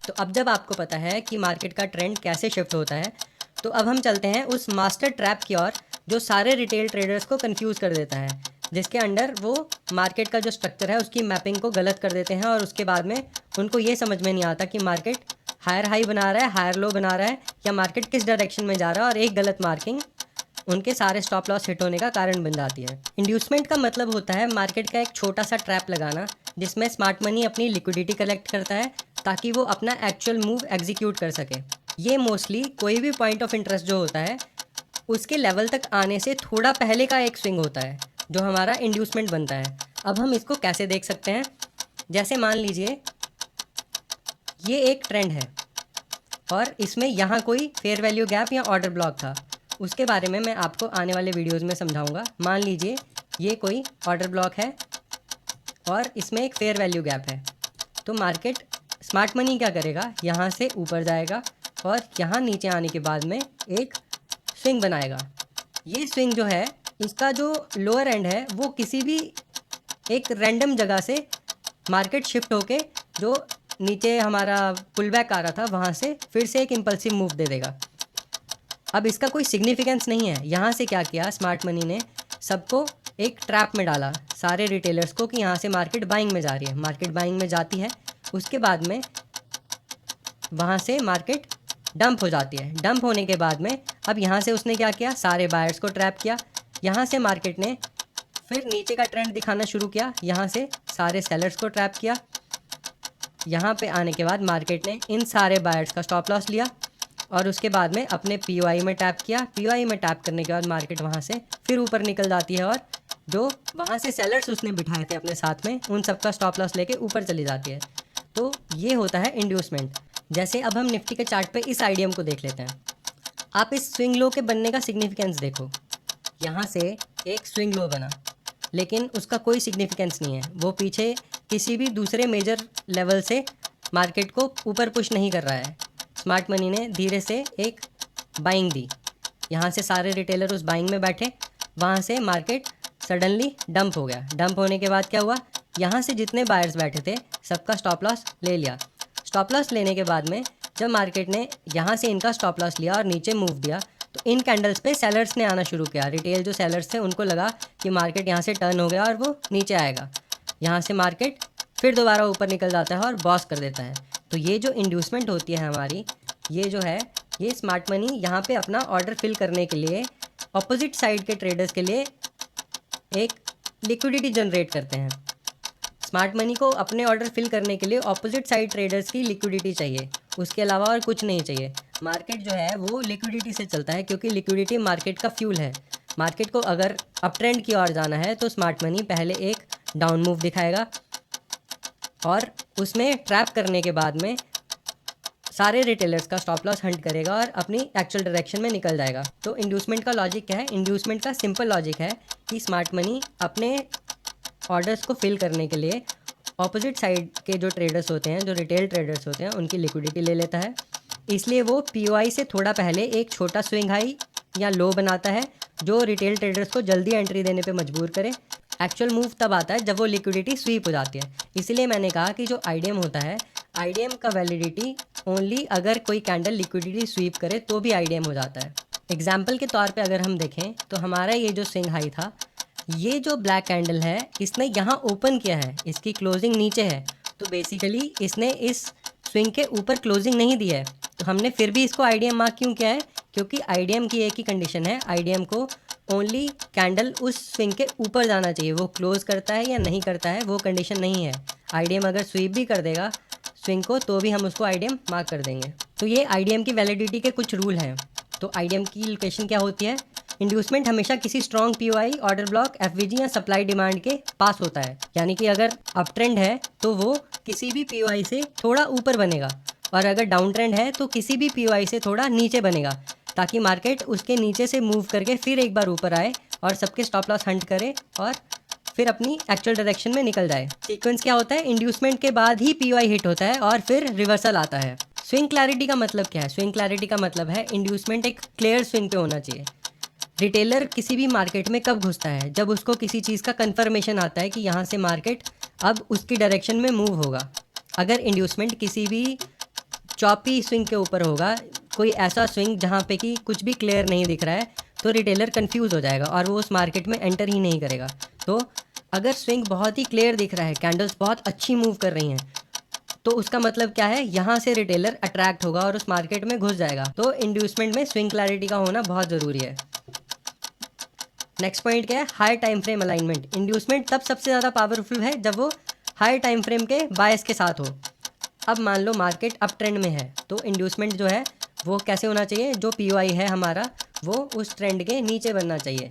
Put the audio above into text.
तो अब जब आपको पता है कि मार्केट का ट्रेंड कैसे शिफ्ट होता है, तो अब हम चलते हैं उस मास्टर ट्रैप की ओर जो सारे रिटेल ट्रेडर्स को कंफ्यूज कर देता है, जिसके अंडर वो मार्केट का जो स्ट्रक्चर है उसकी मैपिंग को गलत कर देते हैं और उसके बाद में उनको ये समझ में नहीं आता कि मार्केट हायर हाई बना रहा है, हायर लो बना रहा है, या मार्केट किस डायरेक्शन में जा रहा है, और एक गलत मार्किंग उनके सारे स्टॉप लॉस हिट होने का कारण बन जाती है। इंड्यूसमेंट का मतलब होता है मार्केट का एक छोटा सा ट्रैप लगाना, जिसमें स्मार्ट मनी अपनी लिक्विडिटी कलेक्ट करता है ताकि वो अपना एक्चुअल मूव एग्जीक्यूट कर सके। ये मोस्टली कोई भी पॉइंट ऑफ इंटरेस्ट जो होता है उसके लेवल तक आने से थोड़ा पहले का एक स्विंग होता है जो हमारा इंड्यूसमेंट बनता है। अब हम इसको कैसे देख सकते हैं, जैसे मान लीजिए ये एक ट्रेंड है और इसमें यहाँ कोई फेयर वैल्यू गैप या ऑर्डर ब्लॉक था, उसके बारे में मैं आपको आने वाले वीडियोज़ में समझाऊंगा। मान लीजिए ये कोई ऑर्डर ब्लॉक है और इसमें एक फेयर वैल्यू गैप है, तो मार्केट स्मार्ट मनी क्या करेगा, यहाँ से ऊपर जाएगा और यहाँ नीचे आने के बाद में एक स्विंग बनाएगा। ये स्विंग जो है इसका जो लोअर एंड है वो किसी भी एक रैंडम जगह से मार्केट शिफ्ट होके जो नीचे हमारा पुल बैक आ रहा था वहाँ से फिर से एक इम्पल्सिव मूव दे देगा। अब इसका कोई सिग्निफिकेंस नहीं है। यहाँ से क्या किया स्मार्ट मनी ने, सबको एक ट्रैप में डाला, सारे रिटेलर्स को, कि यहाँ से मार्केट बाइंग में जा रही है। मार्केट बाइंग में जाती है, उसके बाद में वहाँ से मार्केट डंप हो जाती है। डंप होने के बाद में अब यहाँ से उसने क्या किया, सारे बायर्स को ट्रैप किया। यहाँ से मार्केट ने फिर नीचे का ट्रेंड दिखाना शुरू किया, यहाँ से सारे सेलर्स को ट्रैप किया। यहाँ पे आने के बाद मार्केट ने इन सारे बायर्स का स्टॉप लॉस लिया और उसके बाद में अपने पीओआई में टैप किया। पीओआई में टैप करने के बाद मार्केट वहाँ से फिर ऊपर निकल जाती है और जो वहाँ से सेलर्स उसने बिठाए थे अपने साथ में उन सबका स्टॉप लॉस लेके ऊपर चली जाती है। तो ये होता है इंड्यूसमेंट। जैसे अब हम निफ्टी के चार्ट पे इस आइडियम को देख लेते हैं। आप इस स्विंग लो के बनने का सिग्निफिकेंस देखो, यहाँ से एक स्विंग लो बना लेकिन उसका कोई सिग्निफिकेंस नहीं है। वो पीछे किसी भी दूसरे मेजर लेवल से मार्केट को ऊपर पुश नहीं कर रहा है। स्मार्ट मनी ने धीरे से एक बाइंग दी, यहाँ से सारे रिटेलर उस बाइंग में बैठे, वहाँ से मार्केट सडनली डंप हो गया। डंप होने के बाद क्या हुआ, यहाँ से जितने बायर्स बैठे थे सबका स्टॉप लॉस ले लिया। स्टॉप लॉस लेने के बाद में जब मार्केट ने यहाँ से इनका स्टॉप लॉस लिया और नीचे मूव दिया, तो इन कैंडल्स पे सेलर्स ने आना शुरू किया। रिटेल जो सेलर्स थे उनको लगा कि मार्केट यहाँ से टर्न हो गया और वो नीचे आएगा। यहाँ से मार्केट फिर दोबारा ऊपर निकल जाता है और बॉस कर देता है। तो ये जो इंड्यूसमेंट होती है हमारी, ये जो है, ये स्मार्ट मनी यहाँ पे अपना ऑर्डर फिल करने के लिए ऑपोजिट साइड के ट्रेडर्स के लिए एक लिक्विडिटी जनरेट करते हैं। स्मार्ट मनी को अपने ऑर्डर फिल करने के लिए ऑपोजिट साइड ट्रेडर्स की लिक्विडिटी चाहिए, उसके अलावा और कुछ नहीं चाहिए। मार्केट जो है वो लिक्विडिटी से चलता है क्योंकि लिक्विडिटी मार्केट का फ्यूल है। मार्केट को अगर अप ट्रेंड की ओर जाना है तो स्मार्ट मनी पहले एक डाउन मूव दिखाएगा और उसमें ट्रैप करने के बाद में सारे रिटेलर्स का स्टॉप लॉस हंट करेगा और अपनी एक्चुअल डायरेक्शन में निकल जाएगा। तो इंड्यूसमेंट का लॉजिक क्या है, इंड्यूसमेंट का सिंपल लॉजिक है कि स्मार्ट मनी अपने ऑर्डर्स को फिल करने के लिए ऑपोजिट साइड के जो ट्रेडर्स होते हैं, जो रिटेल ट्रेडर्स होते हैं, उनकी लिक्विडिटी ले लेता है। इसलिए वो पीओआई से थोड़ा पहले एक छोटा स्विंग हाई या लो बनाता है जो रिटेल ट्रेडर्स को जल्दी एंट्री देने पे मजबूर करे। एक्चुअल मूव तब आता है जब वो लिक्विडिटी स्वीप हो जाती है। इसलिए मैंने कहा कि जो आईडीएम होता है, आईडीएम का वैलिडिटी ओनली अगर कोई कैंडल लिक्विडिटी स्वीप करे तो भी आईडीएम हो जाता है। एग्जाम्पल के तौर पे अगर हम देखें तो हमारा ये जो स्विंग हाई था, ये जो ब्लैक कैंडल है इसने यहाँ ओपन किया है, इसकी क्लोजिंग नीचे है, तो बेसिकली इसने इस स्विंग के ऊपर क्लोजिंग नहीं दी है। तो हमने फिर भी इसको आईडीएम मार्क क्यों किया है, क्योंकि आईडीएम की एक ही कंडीशन है, आईडीएम को ओनली कैंडल उस स्विंग के ऊपर जाना चाहिए। वो क्लोज करता है या नहीं करता है वो कंडीशन नहीं है। आईडीएम अगर स्वीप भी कर देगा स्विंग को तो भी हम उसको आईडीएम मार्क कर देंगे। तो ये आईडीएम की वैलिडिटी के कुछ रूल हैं। तो आईडीएम की लोकेशन क्या होती है, इंड्यूसमेंट हमेशा किसी strong POI, order block, FVG या सप्लाई डिमांड के पास होता है। यानी कि अगर अप ट्रेंड है तो वो किसी भी पीओआई से थोड़ा ऊपर बनेगा और अगर डाउन ट्रेंड है तो किसी भी पीओआई से थोड़ा नीचे बनेगा, ताकि मार्केट उसके नीचे से मूव करके फिर एक बार ऊपर आए और सबके स्टॉप लॉस हंट करे और फिर अपनी एक्चुअल डायरेक्शन में निकल जाए। सीक्वेंस क्या होता है, इंड्यूसमेंट के बाद ही पीओआई हिट होता है और फिर रिवर्सल आता है। स्विंग क्लैरिटी का मतलब क्या है, स्विंग क्लैरिटी का मतलब है इंड्यूसमेंट एक क्लियर स्विंग पे होना चाहिए। रिटेलर किसी भी मार्केट में कब घुसता है, जब उसको किसी चीज़ का कंफर्मेशन आता है कि यहाँ से मार्केट अब उसकी डायरेक्शन में मूव होगा। अगर इंड्यूसमेंट किसी भी चॉपी स्विंग के ऊपर होगा, कोई ऐसा स्विंग जहाँ पे कि कुछ भी क्लियर नहीं दिख रहा है, तो रिटेलर कंफ्यूज हो जाएगा और वो उस मार्केट में एंटर ही नहीं करेगा। तो अगर स्विंग बहुत ही क्लियर दिख रहा है, कैंडल्स बहुत अच्छी मूव कर रही हैं, तो उसका मतलब क्या है, यहाँ से रिटेलर अट्रैक्ट होगा और उस मार्केट में घुस जाएगा। तो इंड्यूसमेंट में स्विंग क्लैरिटी का होना बहुत ज़रूरी है। नेक्स्ट पॉइंट क्या है, high time frame alignment. Inducement तब सबसे ज़्यादा पावरफुल है जब वो हाई टाइम फ्रेम के बायस के साथ हो। अब मान लो मार्केट अप ट्रेंड में है, तो इंड्यूसमेंट जो है वो कैसे होना चाहिए, जो POI है हमारा वो उस ट्रेंड के नीचे बनना चाहिए।